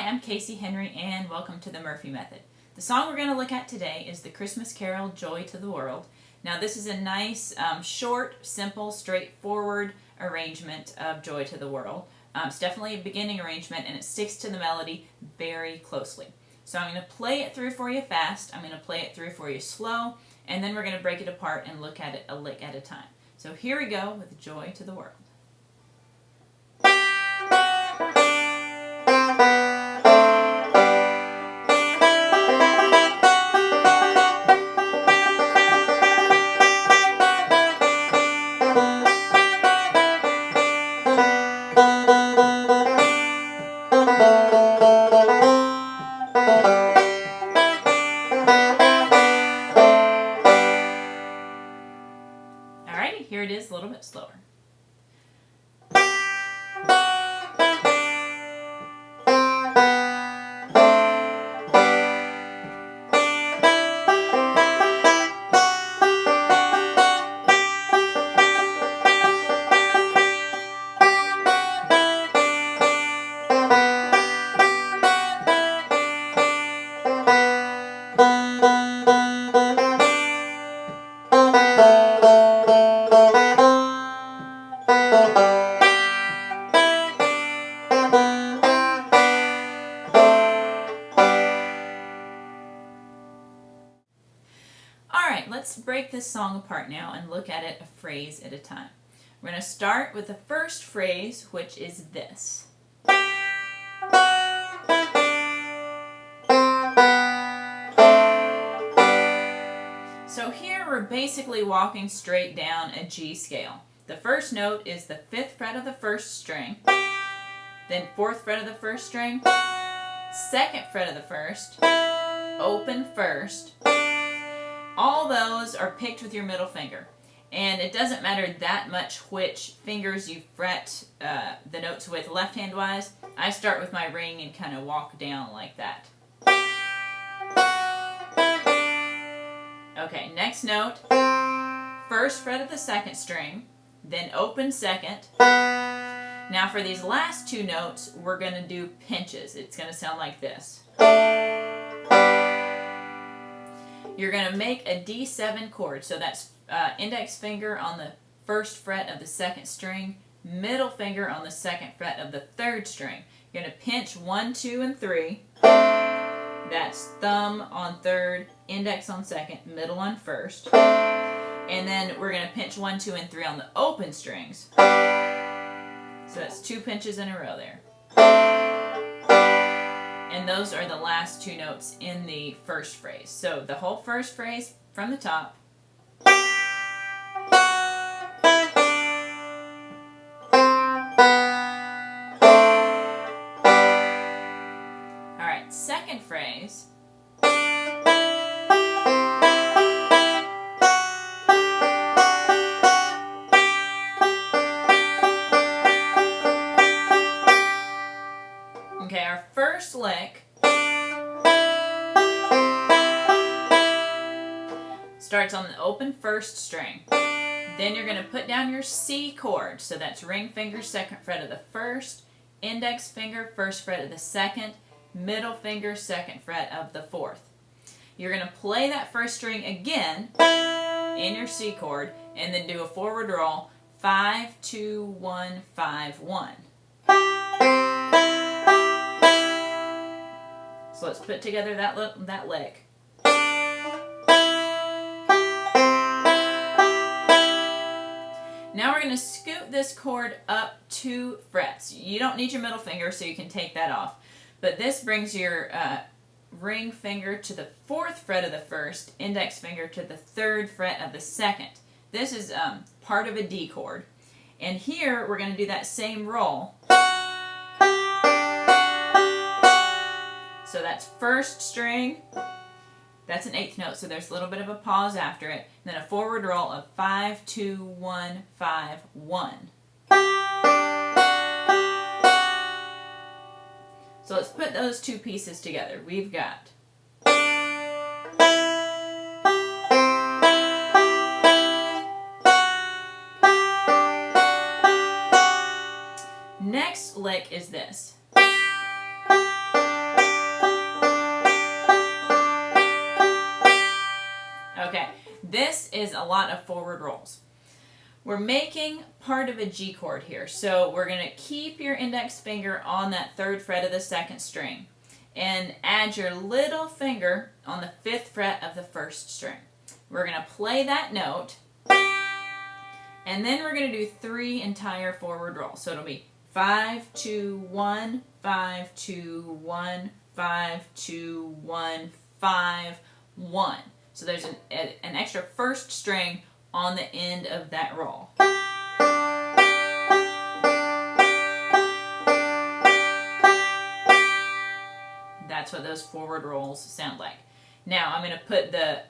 Hi, I'm Casey Henry and welcome to the Murphy Method. The song we're going to look at today is the Christmas carol, Joy to the World. Now this is a nice, short, simple, straightforward arrangement of Joy to the World. It's definitely a beginning arrangement and it sticks to the melody very closely. So I'm going to play it through for you fast, I'm going to play it through for you slow, and then we're going to break it apart and look at it a lick at a time. So here we go with Joy to the World. Alrighty, here it is a little bit slower. Alright, let's break this song apart now and look at it a phrase at a time. We're going to start with the first phrase, which is this. So here we're basically walking straight down a G scale. The first note is the 5th fret of the 1st string, then 4th fret of the 1st string, 2nd fret of the 1st, open 1st. All those are picked with your middle finger. And it doesn't matter that much which fingers you fret the notes with left hand wise. I start with my ring and kind of walk down like that. Okay, next note, 1st fret of the 2nd string, then open 2nd. Now for these last two notes, we're going to do pinches. It's going to sound like this. You're going to make a D7 chord, so that's index finger on the 1st fret of the 2nd string, middle finger on the 2nd fret of the 3rd string. You're going to pinch 1, 2, and 3. That's thumb on 3rd, index on 2nd, middle on 1st. And then we're going to pinch 1, 2, and 3 on the open strings. So that's 2 pinches in a row there. And those are the last two notes in the first phrase. So the whole first phrase from the top. Alright, second phrase. Okay, our first lick starts on the open 1st string. Then you're going to put down your C chord. So that's ring finger, 2nd fret of the 1st, index finger, 1st fret of the 2nd, middle finger, 2nd fret of the 4th. You're going to play that 1st string again in your C chord and then do a forward roll, 5, 2, 1, 5, 1. So let's put together that lick. Now we're going to scoot this chord up 2 frets. You don't need your middle finger, so you can take that off. But this brings your ring finger to the 4th fret of the 1st, index finger to the 3rd fret of the 2nd. This is part of a D chord. And here we're going to do that same roll. So that's 1st string. That's an 8th note, so there's a little bit of a pause after it. And then a forward roll of 5, 2, 1, 5, 1. So let's put those two pieces together. We've got next lick is this. This is a lot of forward rolls. We're making part of a G chord here, so we're going to keep your index finger on that 3rd fret of the 2nd string and add your little finger on the 5th fret of the 1st string. We're going to play that note, and then we're going to do 3 entire forward rolls. So it'll be 5, 2, 1, 5, 2, 1, 5, 2, 1, 5, 1. So there's an extra 1st string on the end of that roll. That's what those forward rolls sound like. Now I'm going to put the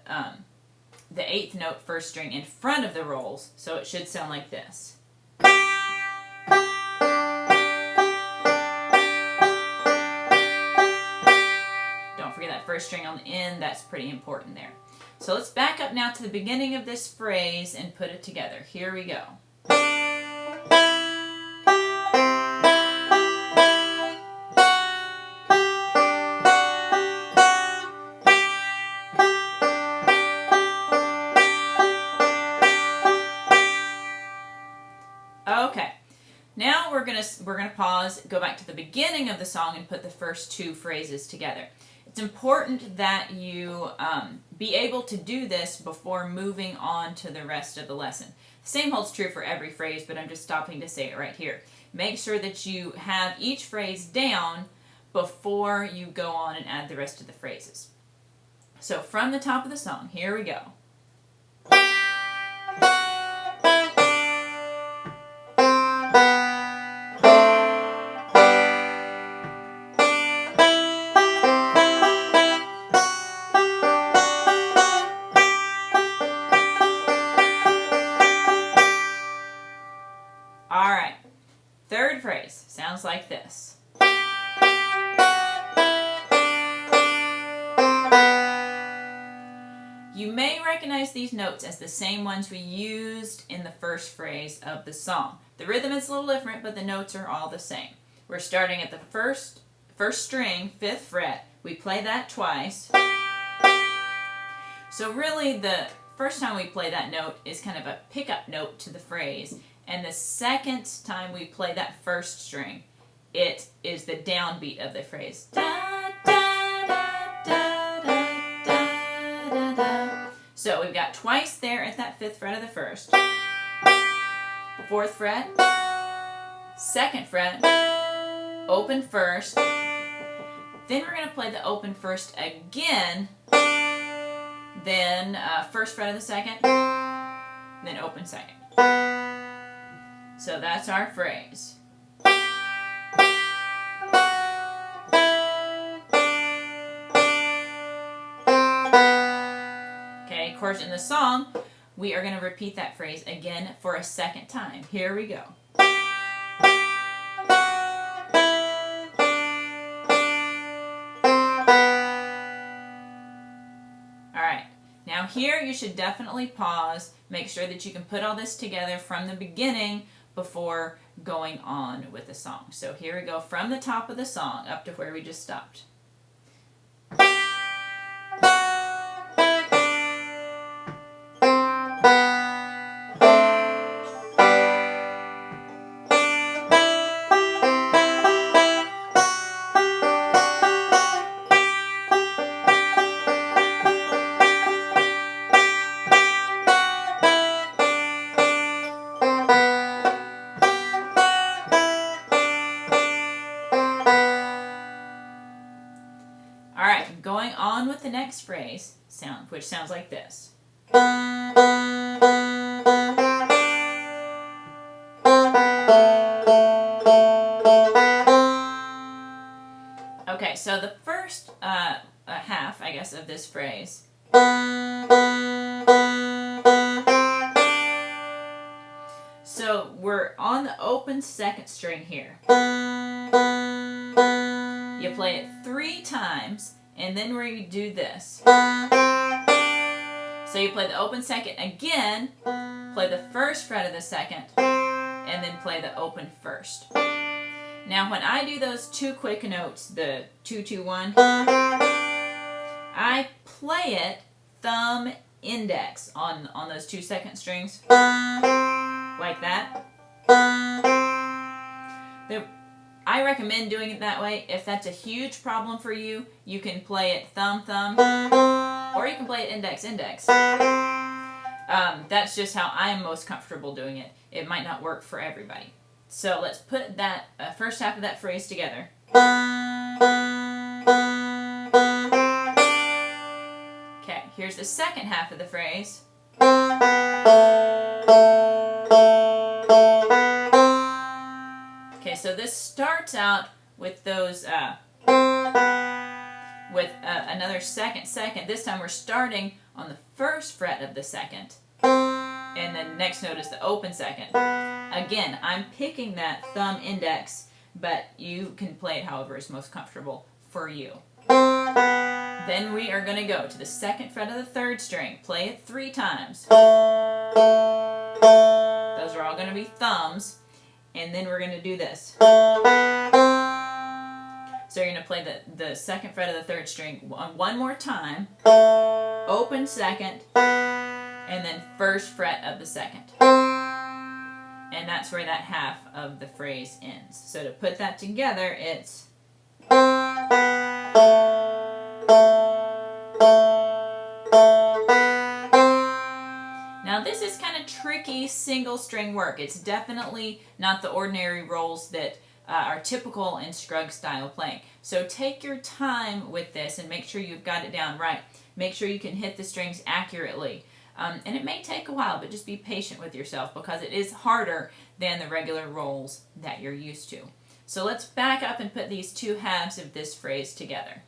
8th note 1st string in front of the rolls, so it should sound like this. Don't forget that 1st string on the end, that's pretty important there. So let's back up now to the beginning of this phrase and put it together. Here we go. Okay, now we're gonna pause, go back to the beginning of the song and put the first 2 phrases together. It's important that you be able to do this before moving on to the rest of the lesson. The same holds true for every phrase, but I'm just stopping to say it right here. Make sure that you have each phrase down before you go on and add the rest of the phrases. So from the top of the song, here we go. Alright, 3rd phrase sounds like this. You may recognize these notes as the same ones we used in the 1st phrase of the song. The rhythm is a little different, but the notes are all the same. We're starting at the first string, 5th fret. We play that twice. So really the first time we play that note is kind of a pickup note to the phrase. And the second time we play that 1st string, it is the downbeat of the phrase. Da, da, da, da, da, da, da. So we've got twice there at that 5th fret of the 1st. 4th fret, 2nd fret, open 1st. Then we're going to play the open 1st again. Then 1st fret of the 2nd, then open 2nd. So that's our phrase. Okay, of course in the song, we are going to repeat that phrase again for a 2nd time. Here we go. Alright, now here you should definitely pause, make sure that you can put all this together from the beginning before going on with the song. So here we go from the top of the song up to where we just stopped. Alright, going on with the next phrase, which sounds like this. Okay, so the first half, I guess, of this phrase. So we're on the open 2nd string here. You play it 3 times, and then we do this. So you play the open 2nd again, play the 1st fret of the 2nd, and then play the open 1st. Now when I do those 2 quick notes, the 2, 2, 1, I play it thumb index on those 2 second strings, like that. I recommend doing it that way. If that's a huge problem for you, you can play it thumb, thumb, or you can play it index, index. That's just how I'm most comfortable doing it. It might not work for everybody. So let's put that first half of that phrase together. Okay, here's the second half of the phrase. Okay, so this starts out with those, another second. This time we're starting on the first fret of the second. And the next note is the open second. Again, I'm picking that thumb index, but you can play it however is most comfortable for you. Then we are going to go to the second fret of the third string. Play it 3 times. Those are all going to be thumbs. And then we're going to do this. So you're going to play the second fret of the third string one more time. Open second. And then first fret of the second. And that's where that half of the phrase ends. So to put that together, it's... Now this is kind of tricky single string work. It's definitely not the ordinary rolls that are typical in Scruggs style playing. So take your time with this and make sure you've got it down right. Make sure you can hit the strings accurately. And it may take a while, but just be patient with yourself because it is harder than the regular rolls that you're used to. So let's back up and put these 2 halves of this phrase together.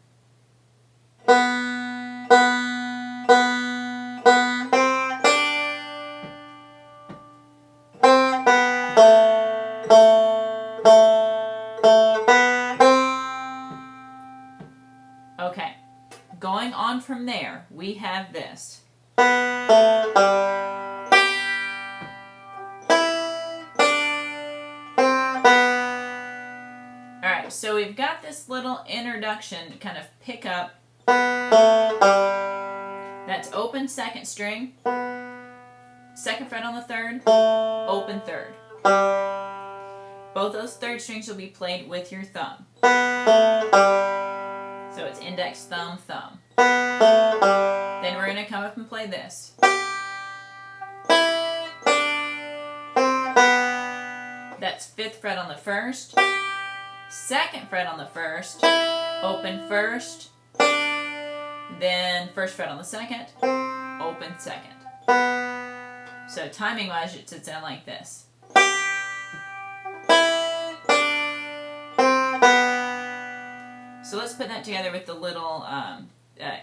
Okay, going on from there, we have this. Alright, so we've got this little introduction to kind of pick up. That's open second string, second fret on the third, open third. Both those third strings will be played with your thumb. So it's index, thumb, thumb. Then we're going to come up and play this. That's 5th fret on the first, 2nd fret on the first, open first, then 1st fret on the second, open second. So timing wise it should sound like this. So let's put that together with the little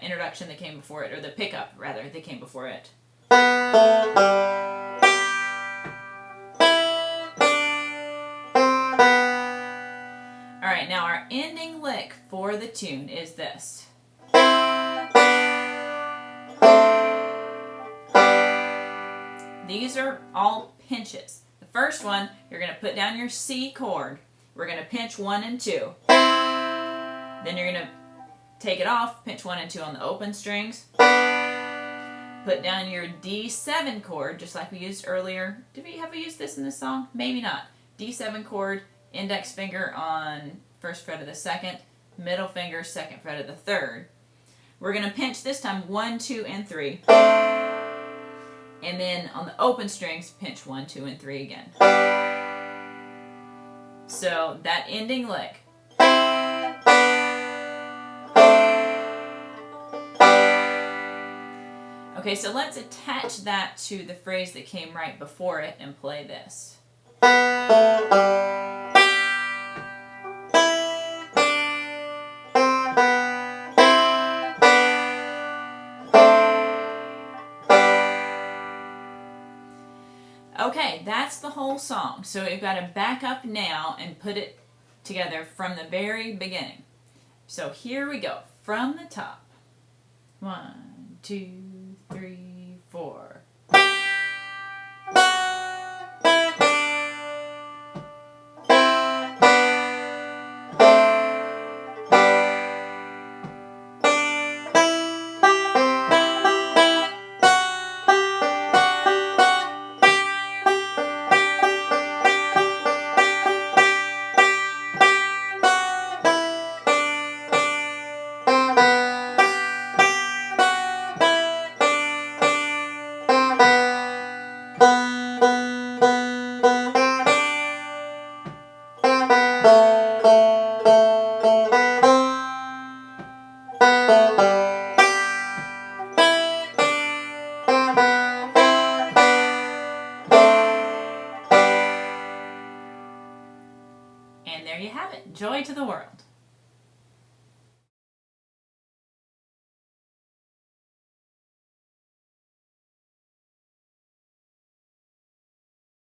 introduction that came before it, or the pickup rather that came before it. Alright, now our ending lick for the tune is this. These are all pinches. The first one, you're going to put down your C chord. We're going to pinch 1 and 2. Then you're going to take it off, pinch 1 and 2 on the open strings. Put down your D7 chord, just like we used earlier. Have we used this in this song? Maybe not. D7 chord, index finger on 1st fret of the 2nd, middle finger 2nd fret of the 3rd. We're going to pinch this time 1, 2, and 3. And then on the open strings, pinch 1, 2, and 3 again. So that ending lick. Okay, so let's attach that to the phrase that came right before it and play this. Okay, that's the whole song. So we've got to back up now and put it together from the very beginning. So here we go, from the top. 1, 2, 3, 4. And there you have it. Joy to the world.